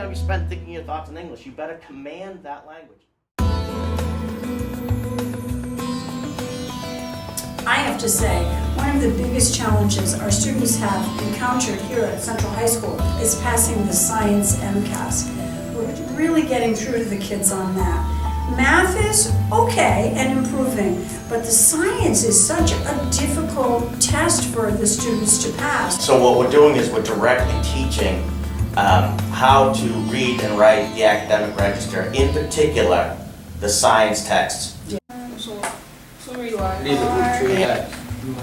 time you spend thinking your thoughts in English, you better command that language. I have to say, one of the biggest challenges our students have encountered here at Central High School is passing the science MCAS. We're really getting through to the kids on that. Math is okay and improving, but the science is such a difficult test for the students to pass. So what we're doing is we're directly teaching how to read and write the academic register, in particular, the science texts.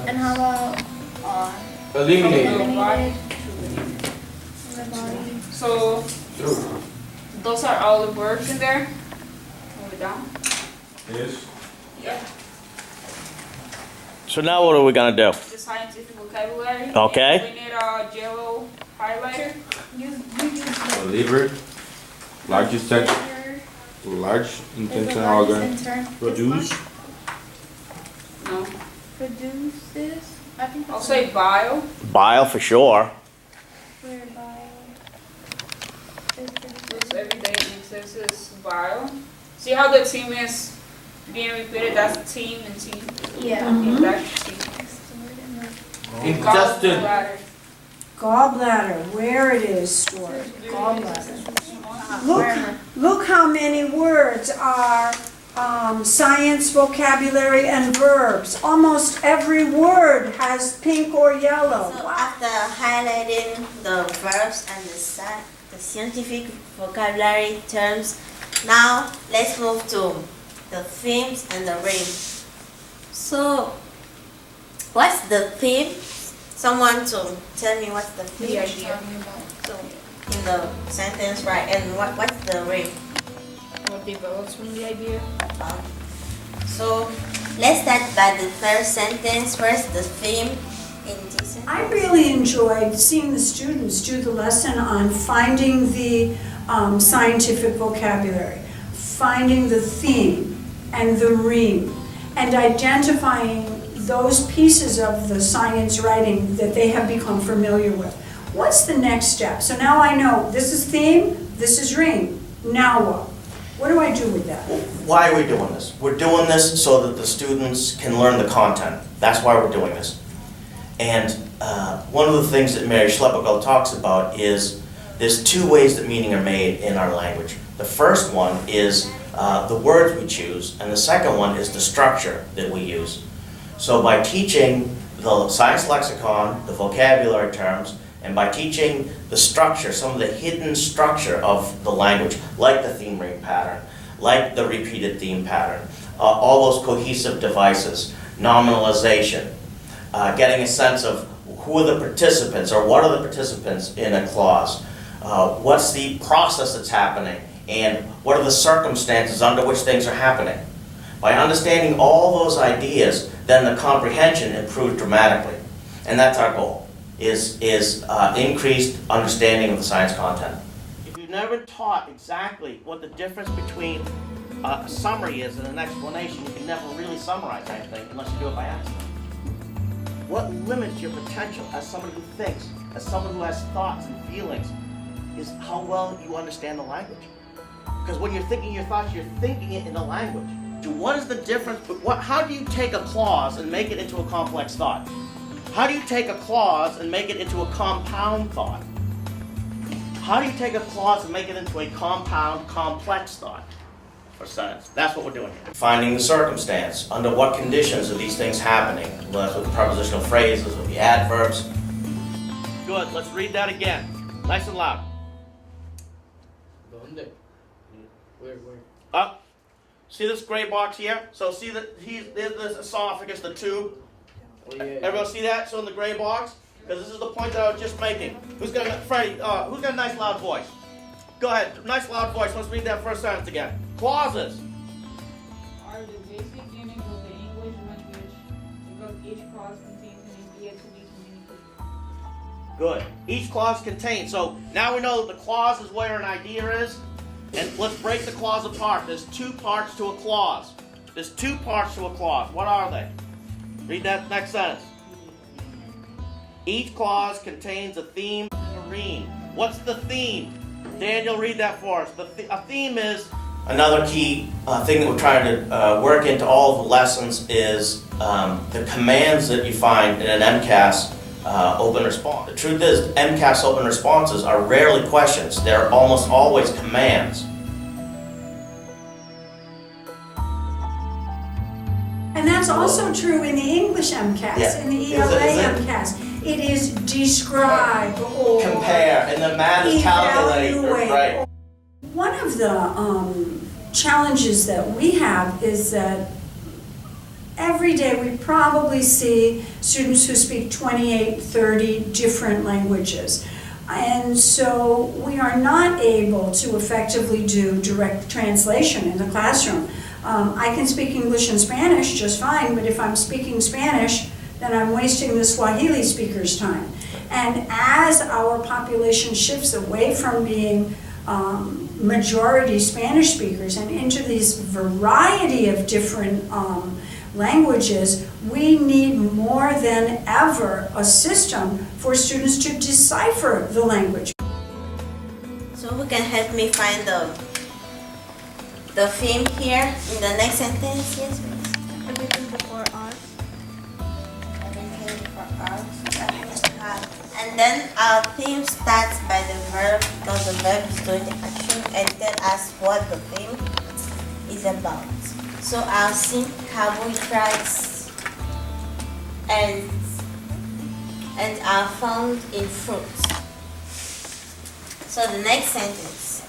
And how about Eliminated. So those are all the words in there. Move it down. Yes. Yeah. So now what are we gonna do? The scientific vocabulary. Okay. And we need a yellow highlighter. Liver. Largest large intestinal organ. Produce. No. Produces. I think I'll say bile. Bile for sure. where bile is This everyday exists is bile. See how the team is being repeated? That's team and team. Yeah. And that's team. Intestine. Gallbladder. Gallbladder, where it is stored, gallbladder. Look how many words are science, vocabulary, and verbs. Almost every word has pink or yellow. So after highlighting the verbs and the scientific vocabulary terms, now let's move to the themes and the rhyme. So, what's the theme? Someone to tell me what's the theme? The idea. So, in the sentence, right? And what's the rhyme? What develops from the idea? So, let's start by the first sentence. Where's the theme in this sentence? I really enjoyed seeing the students do the lesson on finding the scientific vocabulary, finding the theme and the rhyme, and identifying those pieces of the science writing that they have become familiar with. What's the next step? So now I know this is theme, this is rhyme. Now what? What do I do with that? Why are we doing this? We're doing this so that the students can learn the content. That's why we're doing this. And one of the things that Mary Schleppergeld talks about is there's two ways that meaning are made in our language. The first one is the words we choose, and the second one is the structure that we use. So by teaching the science lexicon, the vocabulary terms, and by teaching the structure, some of the hidden structure of the language, like the theme ring pattern, like the repeated theme pattern, all those cohesive devices, nominalization, getting a sense of who are the participants or what are the participants in a clause, what's the process that's happening, and what are the circumstances under which things are happening. By understanding all those ideas, then the comprehension improves dramatically. And that's our goal, is increased understanding of the science content. If you've never taught exactly what the difference between a summary is and an explanation, you can never really summarize anything unless you do it by accident. What limits your potential as somebody who thinks, as someone who has thoughts and feelings, is how well you understand the language. Because when you're thinking your thoughts, you're thinking it in a language. What is the difference? How do you take a clause and make it into a complex thought? How do you take a clause and make it into a compound thought? How do you take a clause and make it into a compound, complex thought or sentence? That's what we're doing here. Finding the circumstance. Under what conditions are these things happening? Well, that's with the prepositional phrases, with the adverbs. Good. Let's read that again. Nice and loud. Where? Up. See this gray box here? So see that there's the esophagus, the tube. Everyone see that? So in the gray box? Because this is the point that I was just making. Who's got a nice loud voice? Go ahead, nice loud voice. Let's read that first sentence again. Clauses. Are the basic unit of the English language because each clause contains an idea to be communicated. Good. Each clause contains. So now we know that the clause is where an idea is. And let's break the clause apart. There's two parts to a clause. There's two parts to a clause. What are they? Read that next sentence. Each clause contains a theme and a rhyme. What's the theme? Daniel, read that for us. A theme is... Another key thing that we're trying to work into all of the lessons is the commands that you find in an MCAS open response. The truth is, MCAS open responses are rarely questions. They're almost always commands. And that's also true in the English MCAS, Yeah. in the Is ELA it? MCAS. It is describe or Compare, and the math is calculate, evaluate. right? One of the challenges that we have is that every day we probably see students who speak 28, 30 different languages. And so we are not able to effectively do direct translation in the classroom. I can speak English and Spanish just fine, but if I'm speaking Spanish, then I'm wasting the Swahili speaker's time. And as our population shifts away from being majority Spanish speakers and into this variety of different languages, we need more than ever a system for students to decipher the language. So who can help me find the theme here in the next sentence? Yes, please. Everything before us. Everything for us. And then our theme starts by the verb, because the verb is doing the action, and tell us what the theme is about. So our zinc, carbohydrates, and are found in fruits. So the next sentence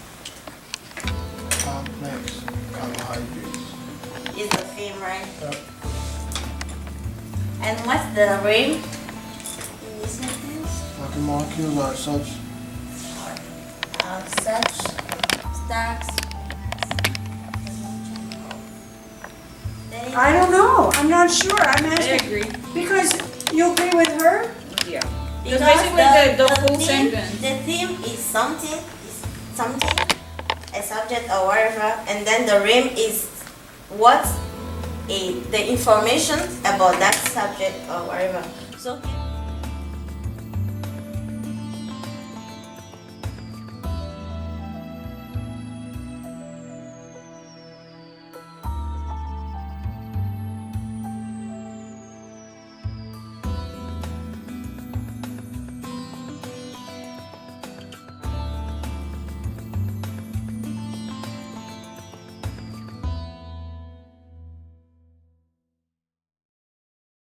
Complex carbohydrates. is the theme, right? Yep. And what's the rhyme in this sentence? Macromolecules are such Such starts. I don't know, I'm not sure, I'm asking. agree. Because you agree with her? Yeah. Because basically the full theme, sentence. the theme is something, a subject or whatever, and then the rhyme is the information about that subject or whatever. So